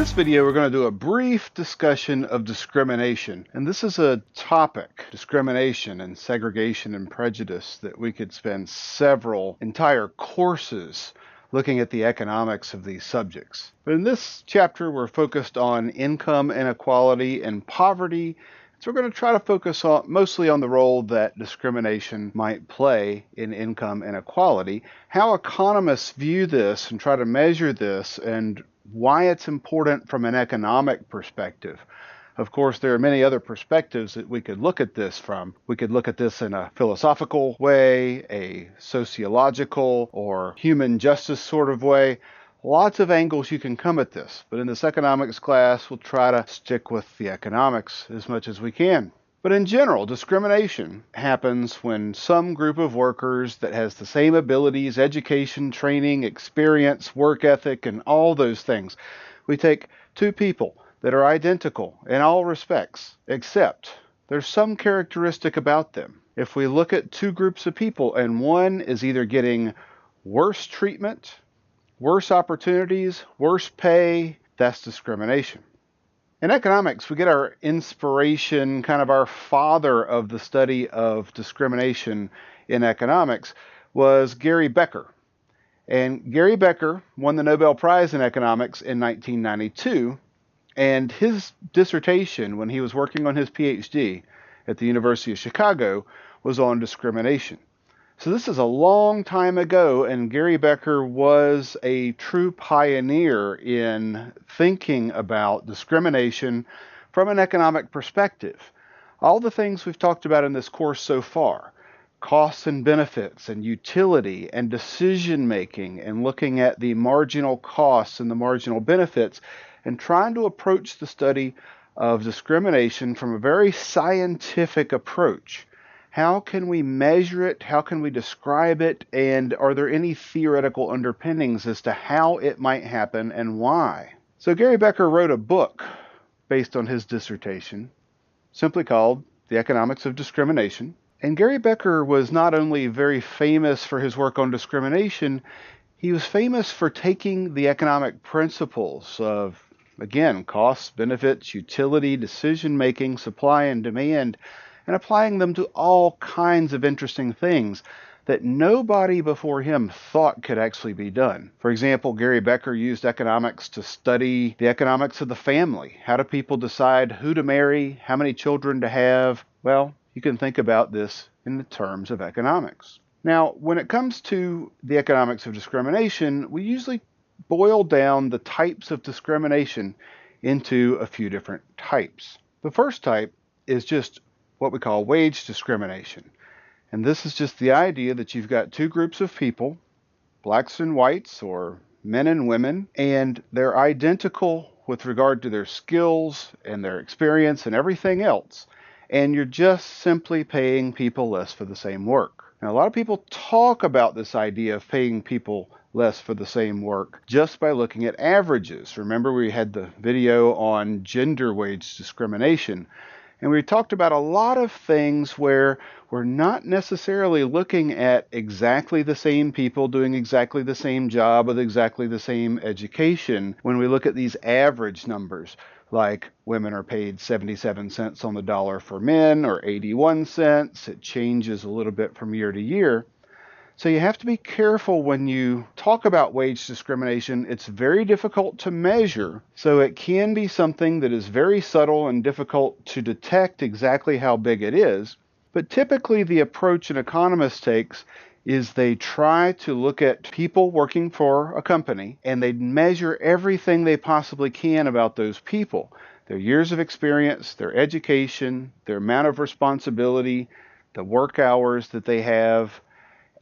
this video, we're going to do a brief discussion of discrimination. And this is a topic, discrimination and segregation and prejudice, that we could spend several entire courses looking at the economics of these subjects. But in this chapter, we're focused on income inequality and poverty. So we're going to try to focus mostly on the role that discrimination might play in income inequality, how economists view this and try to measure this, and why it's important from an economic perspective. Of course, there are many other perspectives that we could look at this from. We could look at this in a philosophical way, a sociological or human justice sort of way. Lots of angles you can come at this, but in this economics class, we'll try to stick with the economics as much as we can. But in general, discrimination happens when some group of workers that has the same abilities, education, training, experience, work ethic, and all those things. We take two people that are identical in all respects, except there's some characteristic about them. If we look at two groups of people and one is either getting worse treatment, worse opportunities, worse pay, that's discrimination. In economics, we get our inspiration, kind of our father of the study of discrimination in economics was Gary Becker. And Gary Becker won the Nobel Prize in economics in 1992. And his dissertation, when he was working on his PhD at the University of Chicago, was on discrimination. So this is a long time ago, and Gary Becker was a true pioneer in thinking about discrimination from an economic perspective. All the things we've talked about in this course so far, costs and benefits and utility and decision making and looking at the marginal costs and the marginal benefits and trying to approach the study of discrimination from a very scientific approach. How can we measure it? How can we describe it? And are there any theoretical underpinnings as to how it might happen and why? So Gary Becker wrote a book based on his dissertation, simply called The Economics of Discrimination. And Gary Becker was not only very famous for his work on discrimination, he was famous for taking the economic principles of, again, costs, benefits, utility, decision-making, supply and demand, and applying them to all kinds of interesting things that nobody before him thought could actually be done. For example, Gary Becker used economics to study the economics of the family. How do people decide who to marry, how many children to have? Well, you can think about this in the terms of economics. Now, when it comes to the economics of discrimination, we usually boil down the types of discrimination into a few different types. The first type is just what we call wage discrimination. And this is just the idea that you've got two groups of people, blacks and whites, or men and women, and they're identical with regard to their skills and their experience and everything else. And you're just simply paying people less for the same work. Now, a lot of people talk about this idea of paying people less for the same work just by looking at averages. Remember, we had the video on gender wage discrimination. And we talked about a lot of things where we're not necessarily looking at exactly the same people doing exactly the same job with exactly the same education when we look at these average numbers, like women are paid 77 cents on the dollar for men or 81 cents. It changes a little bit from year to year. So you have to be careful when you talk about wage discrimination. It's very difficult to measure, so it can be something that is very subtle and difficult to detect exactly how big it is. But typically the approach an economist takes is they try to look at people working for a company and they measure everything they possibly can about those people. Their years of experience, their education, their amount of responsibility, the work hours that they have,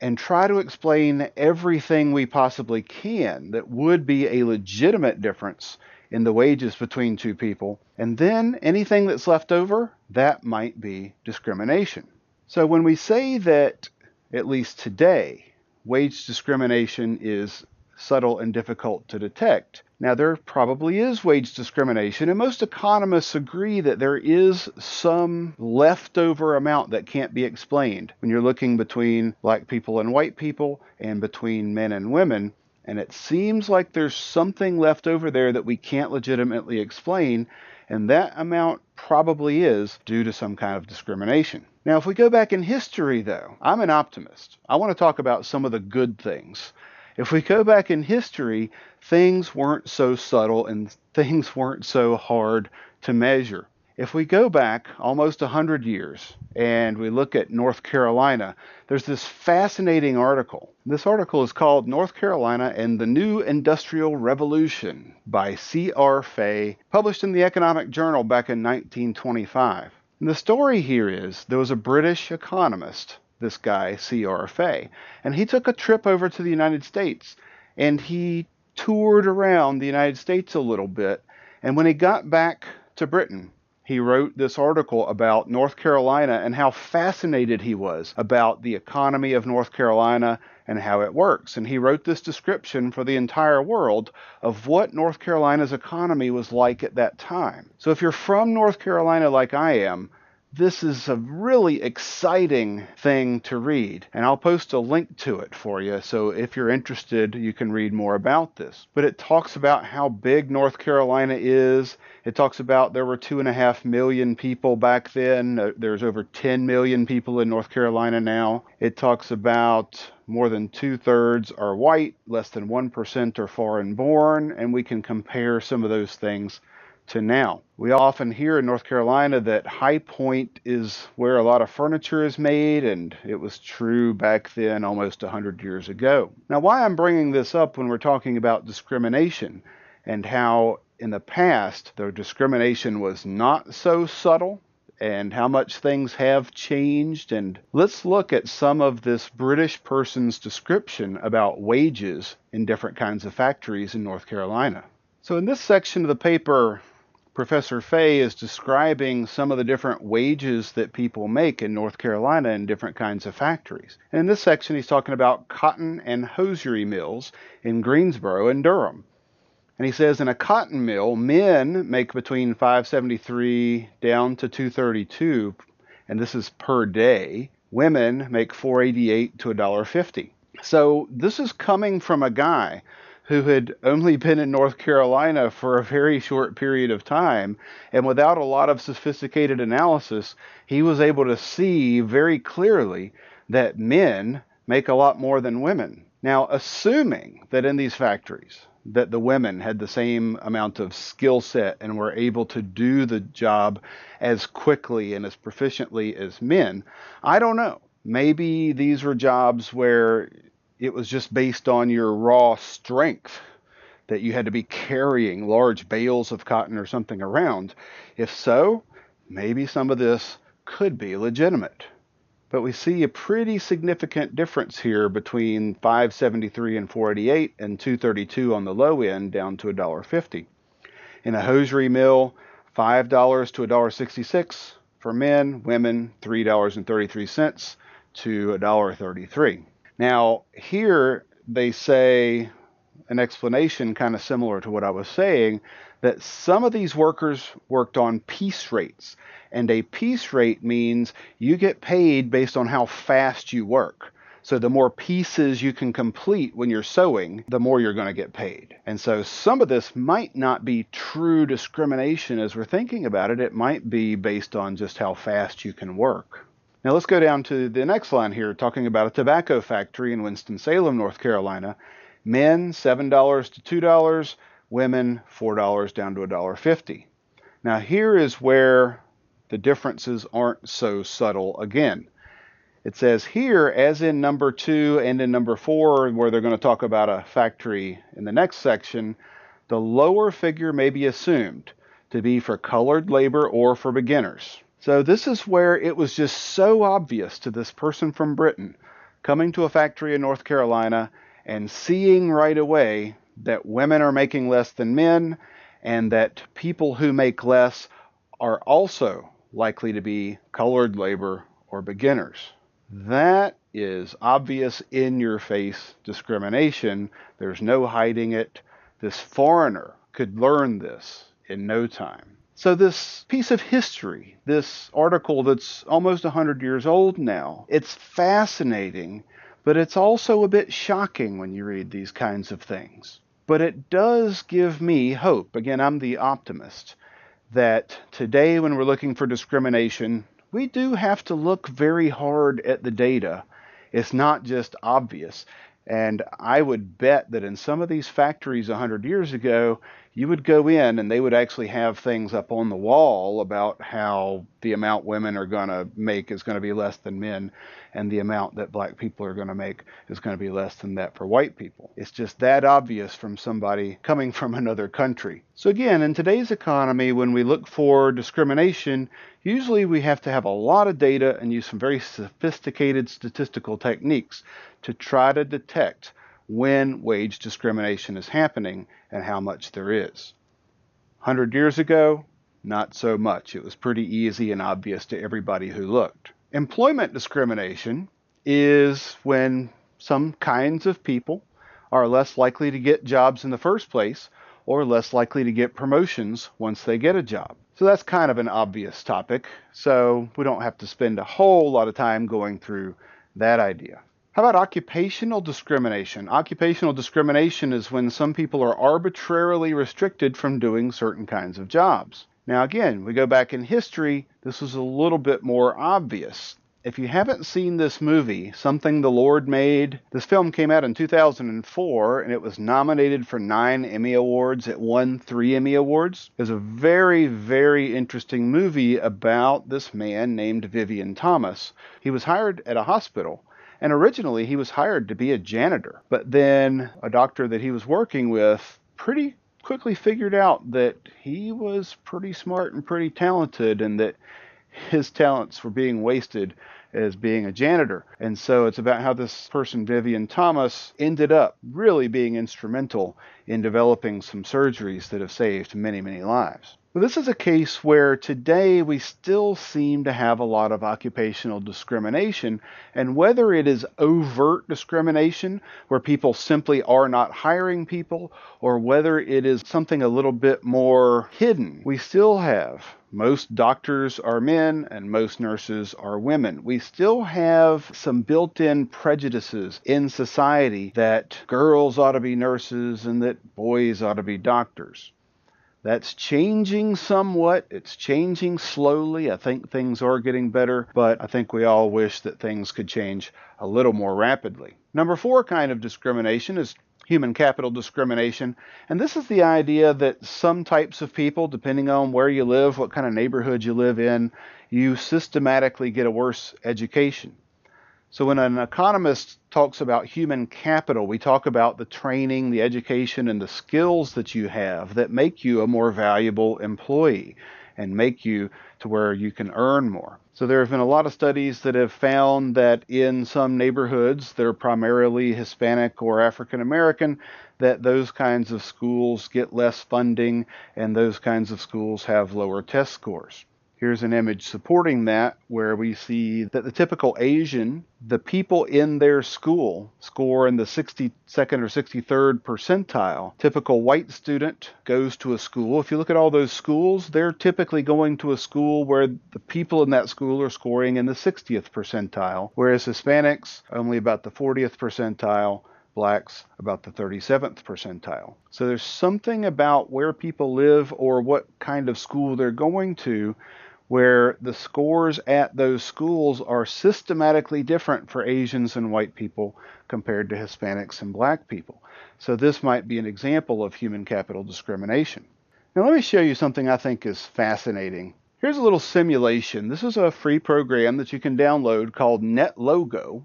and try to explain everything we possibly can that would be a legitimate difference in the wages between two people. And then anything that's left over, that might be discrimination. So when we say that, at least today, wage discrimination is subtle and difficult to detect. Now, there probably is wage discrimination, and most economists agree that there is some leftover amount that can't be explained when you're looking between black people and white people and between men and women. And it seems like there's something left over there that we can't legitimately explain, and that amount probably is due to some kind of discrimination. Now, if we go back in history, though, I'm an optimist. I want to talk about some of the good things. If we go back in history, things weren't so subtle and things weren't so hard to measure. If we go back almost 100 years and we look at North Carolina, there's this fascinating article. This article is called North Carolina and the New Industrial Revolution by C.R. Fay, published in the Economic Journal back in 1925. And the story here is there was a British economist, this guy C.R. Fay, and he took a trip over to the United States and he toured around the United States a little bit. And when he got back to Britain, he wrote this article about North Carolina and how fascinated he was about the economy of North Carolina and how it works. And he wrote this description for the entire world of what North Carolina's economy was like at that time. So if you're from North Carolina like I am, this is a really exciting thing to read, and I'll post a link to it for you, so if you're interested, you can read more about this. But it talks about how big North Carolina is. It talks about there were 2.5 million people back then. There's over 10 million people in North Carolina now. It talks about more than 2/3 are white, less than 1% are foreign born, and we can compare some of those things to now. We often hear in North Carolina that High Point is where a lot of furniture is made, and it was true back then almost 100 years ago. Now, why I'm bringing this up when we're talking about discrimination and how in the past the discrimination was not so subtle and how much things have changed, and let's look at some of this British person's description about wages in different kinds of factories in North Carolina. So in this section of the paper, Professor Fay is describing some of the different wages that people make in North Carolina in different kinds of factories. And in this section, he's talking about cotton and hosiery mills in Greensboro and Durham. And he says in a cotton mill, men make between $5.73 down to $2.32, and this is per day. Women make $4.88 to $1.50. So this is coming from a guy who had only been in North Carolina for a very short period of time, and without a lot of sophisticated analysis, he was able to see very clearly that men make a lot more than women. Now, assuming that in these factories, that the women had the same amount of skill set and were able to do the job as quickly and as proficiently as men, I don't know. Maybe these were jobs where it was just based on your raw strength, that you had to be carrying large bales of cotton or something around. If so, maybe some of this could be legitimate. But we see a pretty significant difference here between $5.73 and $4.88 and $2.32 on the low end down to $1.50. In a hosiery mill, $5 to $1.66 for men, women $3.33 to $1.33. Now, here they say an explanation kind of similar to what I was saying, that some of these workers worked on piece rates. And a piece rate means you get paid based on how fast you work. So the more pieces you can complete when you're sewing, the more you're going to get paid. And so some of this might not be true discrimination as we're thinking about it. It might be based on just how fast you can work. Now let's go down to the next line here, talking about a tobacco factory in Winston-Salem, North Carolina. Men, $7 to $2, women, $4 down to $1.50. Now here is where the differences aren't so subtle again. It says here, as in number 2 and in number 4, where they're going to talk about a factory in the next section, the lower figure may be assumed to be for colored labor or for beginners. So this is where it was just so obvious to this person from Britain coming to a factory in North Carolina and seeing right away that women are making less than men and that people who make less are also likely to be colored labor or beginners. That is obvious in your face discrimination. There's no hiding it. This foreigner could learn this in no time. So this piece of history, this article that's almost 100 years old now, it's fascinating, But it's also a bit shocking when you read these kinds of things. But it does give me hope. Again, I'm the optimist, that today when we're looking for discrimination, we do have to look very hard at the data. It's not just obvious. And I would bet that in some of these factories 100 years ago, you would go in and they would actually have things up on the wall about how the amount women are going to make is going to be less than men, and the amount that black people are going to make is going to be less than that for white people. It's just that obvious from somebody coming from another country. So again, in today's economy, when we look for discrimination, usually we have to have a lot of data and use some very sophisticated statistical techniques to try to detect when wage discrimination is happening and how much there is. 100 years ago, not so much. It was pretty easy and obvious to everybody who looked. Employment discrimination is when some kinds of people are less likely to get jobs in the first place or less likely to get promotions once they get a job. So that's kind of an obvious topic, so we don't have to spend a whole lot of time going through that idea. How about occupational discrimination? Occupational discrimination is when some people are arbitrarily restricted from doing certain kinds of jobs. Now again, we go back in history, this was a little bit more obvious. If you haven't seen this movie, Something the Lord Made, this film came out in 2004 and it was nominated for 9 Emmy Awards. It won 3 Emmy Awards. It was a very, very interesting movie about this man named Vivian Thomas. He was hired at a hospital. And originally he was hired to be a janitor, but then a doctor that he was working with pretty quickly figured out that he was pretty smart and pretty talented and that his talents were being wasted as being a janitor. And so it's about how this person, Vivian Thomas, ended up really being instrumental in developing some surgeries that have saved many, many lives. Well, this is a case where today we still seem to have a lot of occupational discrimination, and whether it is overt discrimination, where people simply are not hiring people, or whether it is something a little bit more hidden, we still have most doctors are men and most nurses are women. We still have some built-in prejudices in society that girls ought to be nurses and that boys ought to be doctors. That's changing somewhat. It's changing slowly. I think things are getting better, but I think we all wish that things could change a little more rapidly. Number 4 kind of discrimination is human capital discrimination. And this is the idea that some types of people, depending on where you live, what kind of neighborhood you live in, you systematically get a worse education. So when an economist talks about human capital, we talk about the training, the education, and the skills that you have that make you a more valuable employee and make you to where you can earn more. So there have been a lot of studies that have found that in some neighborhoods that are primarily Hispanic or African American, that those kinds of schools get less funding and those kinds of schools have lower test scores. Here's an image supporting that, where we see that the typical Asian, the people in their school score in the 62nd or 63rd percentile. Typical white student goes to a school. If you look at all those schools, they're typically going to a school where the people in that school are scoring in the 60th percentile, whereas Hispanics only about the 40th percentile, blacks about the 37th percentile. So there's something about where people live or what kind of school they're going to where the scores at those schools are systematically different for Asians and white people compared to Hispanics and black people. So this might be an example of human capital discrimination. Now let me show you something I think is fascinating. Here's a little simulation. This is a free program that you can download called NetLogo.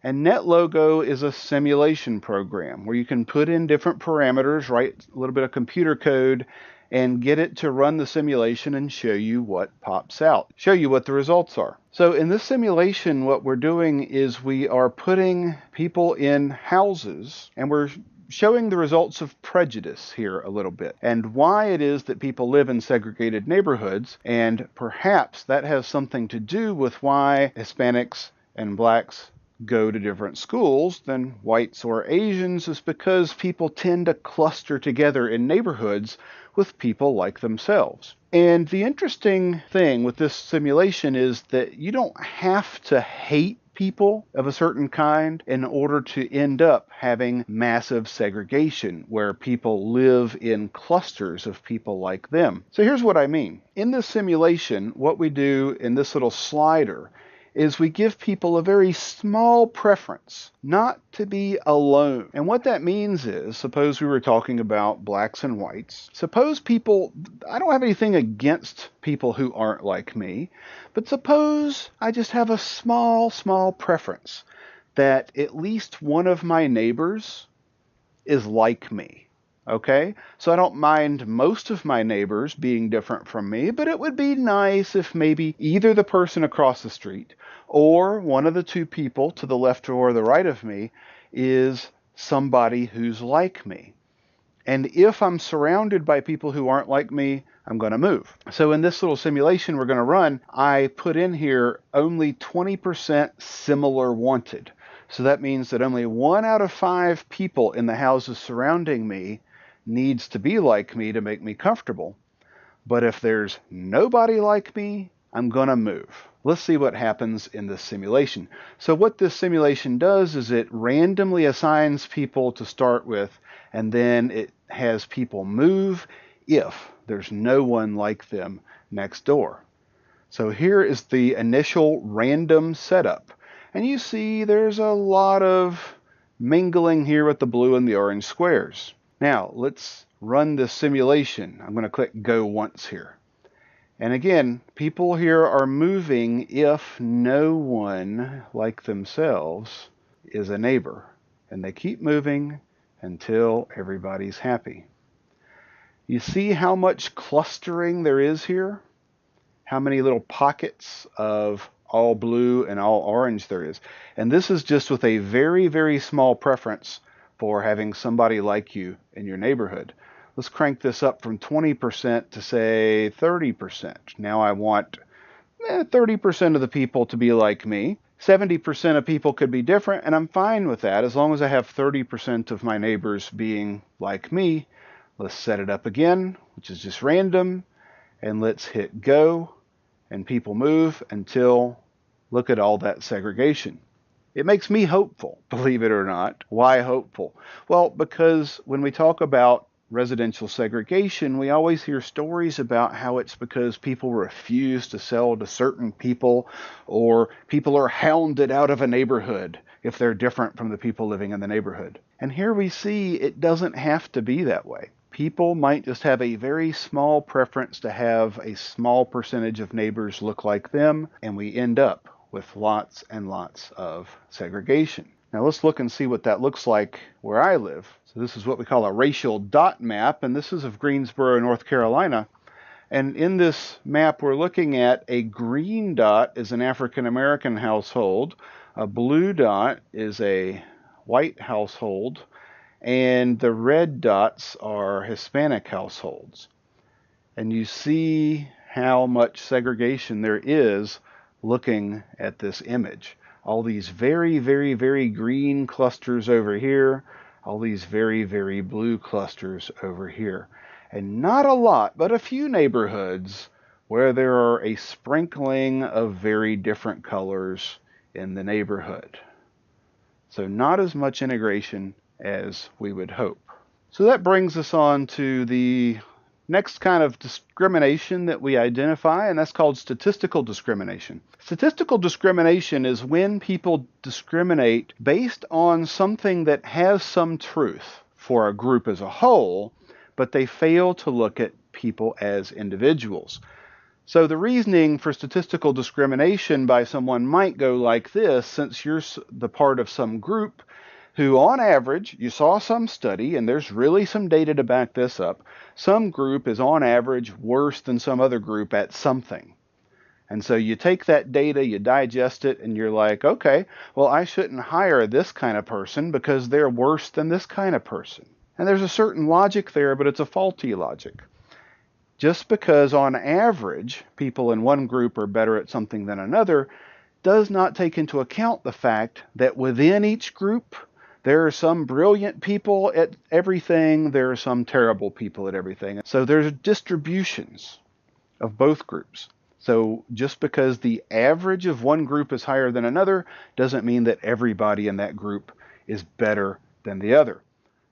And NetLogo is a simulation program where you can put in different parameters, write a little bit of computer code, and get it to run the simulation and show you what pops out, show you what the results are. So in this simulation, what we're doing is we are putting people in houses and we're showing the results of prejudice here a little bit and why it is that people live in segregated neighborhoods, and perhaps that has something to do with why Hispanics and blacks go to different schools than whites or Asians, is because people tend to cluster together in neighborhoods with people like themselves. And the interesting thing with this simulation is that you don't have to hate people of a certain kind in order to end up having massive segregation where people live in clusters of people like them. So here's what I mean. In this simulation, what we do in this little slider is we give people a very small preference not to be alone. And what that means is, suppose we were talking about blacks and whites. Suppose people, I don't have anything against people who aren't like me, but suppose I just have a small preference that at least one of my neighbors is like me. Okay, so I don't mind most of my neighbors being different from me, but it would be nice if maybe either the person across the street or one of the two people to the left or the right of me is somebody who's like me. And if I'm surrounded by people who aren't like me, I'm going to move. So in this little simulation we're going to run, I put in here only 20% similar wanted. So that means that only 1 out of 5 people in the houses surrounding me needs to be like me to make me comfortable. But if there's nobody like me, I'm going to move. Let's see what happens in this simulation. So what this simulation does is it randomly assigns people to start with, and then it has people move if there's no one like them next door. So here is the initial random setup. And you see there's a lot of mingling here with the blue and the orange squares. Now, let's run this simulation. I'm going to click go once here. And again, people here are moving if no one like themselves is a neighbor. And they keep moving until everybody's happy. You see how much clustering there is here? How many little pockets of all blue and all orange there is. And this is just with a very small preference for having somebody like you in your neighborhood. Let's crank this up from 20% to say 30%. Now I want 30% of the people to be like me. 70% of people could be different, and I'm fine with that as long as I have 30% of my neighbors being like me. Let's set it up again, which is just random, and let's hit go, and people move until, look at all that segregation. It makes me hopeful, believe it or not. Why hopeful? Well, because when we talk about residential segregation, we always hear stories about how it's because people refuse to sell to certain people, or people are hounded out of a neighborhood if they're different from the people living in the neighborhood. And here we see it doesn't have to be that way. People might just have a very small preference to have a small percentage of neighbors look like them, and we end up with lots and lots of segregation. Now let's look and see what that looks like where I live. So this is what we call a racial dot map, and this is of Greensboro, North Carolina. And in this map we're looking at a green dot is an African American household, a blue dot is a white household, and the red dots are Hispanic households. And you see how much segregation there is looking at this image. All these very green clusters over here, all these very blue clusters over here. And not a lot, but a few neighborhoods where there are a sprinkling of very different colors in the neighborhood. So not as much integration as we would hope. So that brings us on to the next kind of discrimination that we identify, and that's called statistical discrimination. Statistical discrimination is when people discriminate based on something that has some truth for a group as a whole, but they fail to look at people as individuals. So the reasoning for statistical discrimination by someone might go like this: since you're the part of some group who on average, you saw some study, and there's really some data to back this up, some group is on average worse than some other group at something. And so you take that data, you digest it, and you're like, okay, well, I shouldn't hire this kind of person because they're worse than this kind of person. And there's a certain logic there, but it's a faulty logic. Just because on average people in one group are better at something than another does not take into account the fact that within each group, there are some brilliant people at everything, there are some terrible people at everything. So there's distributions of both groups. So just because the average of one group is higher than another doesn't mean that everybody in that group is better than the other.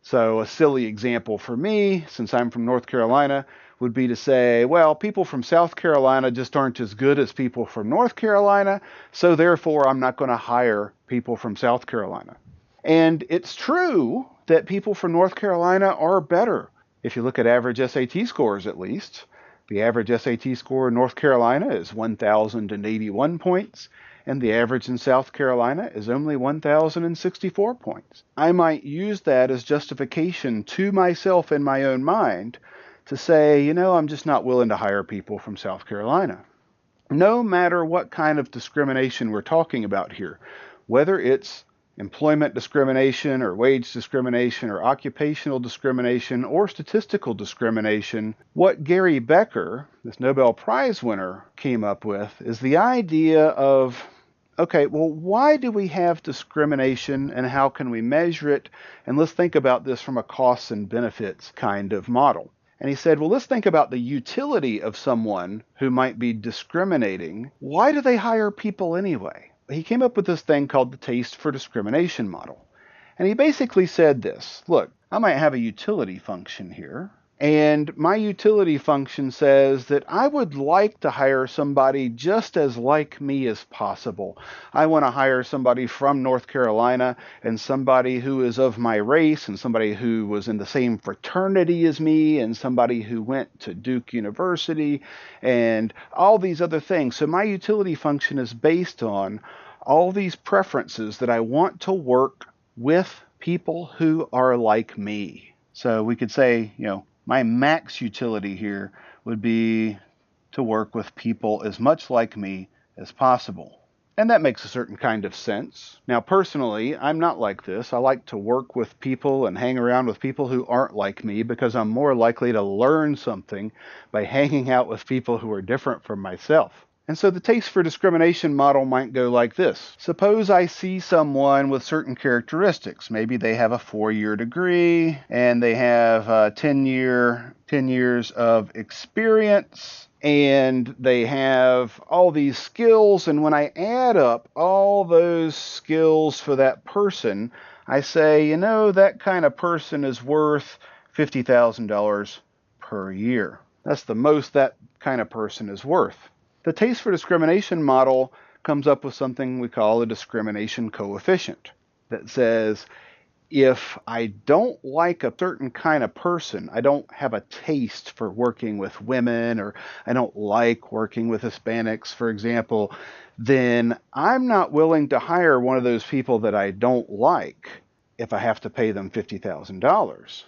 So a silly example for me, since I'm from North Carolina, would be to say, well, people from South Carolina just aren't as good as people from North Carolina, so therefore I'm not going to hire people from South Carolina. And it's true that people from North Carolina are better. If you look at average SAT scores, at least, the average SAT score in North Carolina is 1,081 points, and the average in South Carolina is only 1,064 points. I might use that as justification to myself in my own mind to say, I'm just not willing to hire people from South Carolina. No matter what kind of discrimination we're talking about here, whether it's employment discrimination or wage discrimination or occupational discrimination or statistical discrimination, what Gary Becker, this Nobel Prize winner, came up with is the idea of, okay, well, why do we have discrimination and how can we measure it? And let's think about this from a costs and benefits kind of model. And he said, well, let's think about the utility of someone who might be discriminating. Why do they hire people anyway? He came up with this thing called the taste for discrimination model. And he basically said this, look, I might have a utility function here. And my utility function says that I would like to hire somebody just as like me as possible. I want to hire somebody from North Carolina and somebody who is of my race and somebody who was in the same fraternity as me and somebody who went to Duke University and all these other things. So my utility function is based on all these preferences that I want to work with people who are like me. So we could say, my max utility here would be to work with people as much like me as possible. And that makes a certain kind of sense. Now, personally, I'm not like this. I like to work with people and hang around with people who aren't like me because I'm more likely to learn something by hanging out with people who are different from myself. And so the taste for discrimination model might go like this. Suppose I see someone with certain characteristics. Maybe they have a 4-year degree and they have 10 years of experience and they have all these skills. And when I add up all those skills for that person, I say, that kind of person is worth $50,000 per year. That's the most that kind of person is worth. The taste for discrimination model comes up with something we call a discrimination coefficient that says if I don't like a certain kind of person, I don't have a taste for working with women or I don't like working with Hispanics, for example, then I'm not willing to hire one of those people that I don't like if I have to pay them $50,000.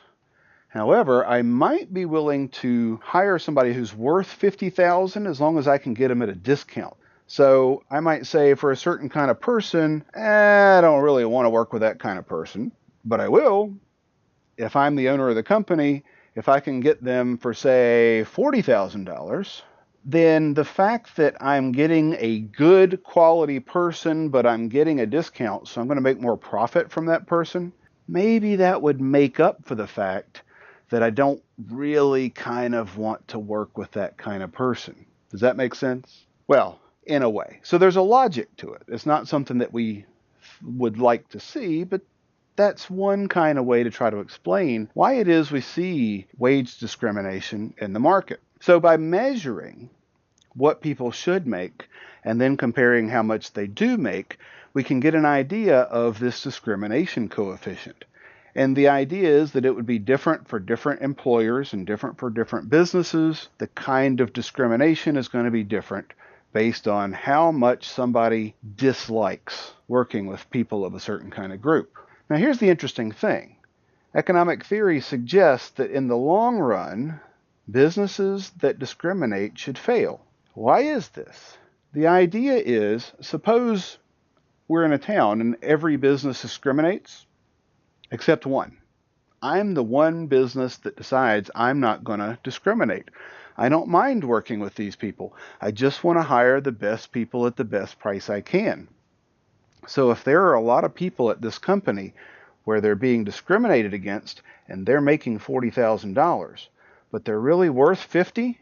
However, I might be willing to hire somebody who's worth $50,000 as long as I can get them at a discount. So I might say for a certain kind of person, I don't really want to work with that kind of person, but I will if I'm the owner of the company. If I can get them for, say, $40,000, then the fact that I'm getting a good quality person, but I'm getting a discount, so I'm going to make more profit from that person, maybe that would make up for the fact that I don't really kind of want to work with that kind of person. Does that make sense? Well, in a way. So there's a logic to it. It's not something that we would like to see, but that's one kind of way to try to explain why it is we see wage discrimination in the market. So by measuring what people should make and then comparing how much they do make, we can get an idea of this discrimination coefficient. And the idea is that it would be different for different employers and different for different businesses. The kind of discrimination is going to be different based on how much somebody dislikes working with people of a certain kind of group. Now, here's the interesting thing. Economic theory suggests that in the long run, businesses that discriminate should fail. Why is this? The idea is, suppose we're in a town and every business discriminates except one. I'm the one business that decides I'm not going to discriminate. I don't mind working with these people. I just want to hire the best people at the best price I can. So if there are a lot of people at this company where they're being discriminated against and they're making $40,000, but they're really worth $50,000,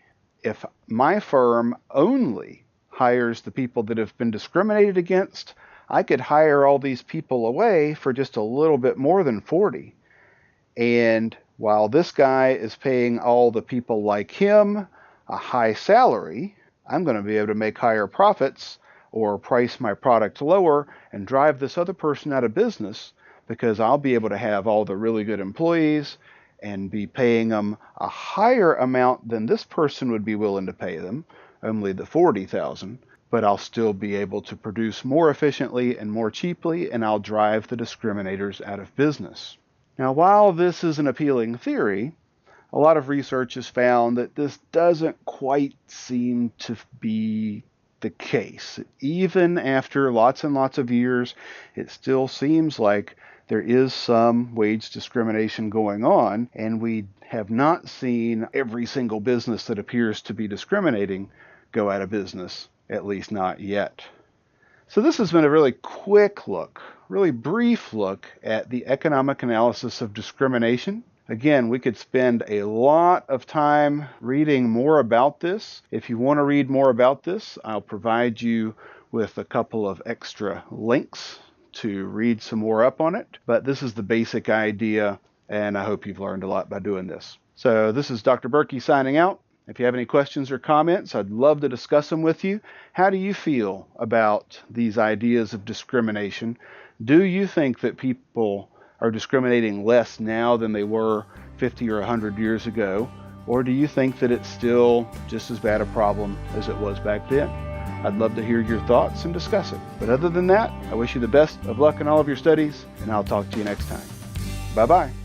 if my firm only hires the people that have been discriminated against, I could hire all these people away for just a little bit more than 40. And while this guy is paying all the people like him a high salary, I'm going to be able to make higher profits or price my product lower and drive this other person out of business, because I'll be able to have all the really good employees and be paying them a higher amount than this person would be willing to pay them, only the $40,000, but I'll still be able to produce more efficiently and more cheaply, and I'll drive the discriminators out of business. Now, while this is an appealing theory, a lot of research has found that this doesn't quite seem to be the case. Even after lots and lots of years, it still seems like there is some wage discrimination going on, and we have not seen every single business that appears to be discriminating go out of business, at least not yet. So this has been a really quick look, really brief look at the economic analysis of discrimination. Again, we could spend a lot of time reading more about this. If you want to read more about this, I'll provide you with a couple of extra links to read some more up on it. But this is the basic idea, and I hope you've learned a lot by doing this. So this is Dr. Berkey signing out. If you have any questions or comments, I'd love to discuss them with you. How do you feel about these ideas of discrimination? Do you think that people are discriminating less now than they were 50 or 100 years ago? Or do you think that it's still just as bad a problem as it was back then? I'd love to hear your thoughts and discuss it. But other than that, I wish you the best of luck in all of your studies, and I'll talk to you next time. Bye-bye.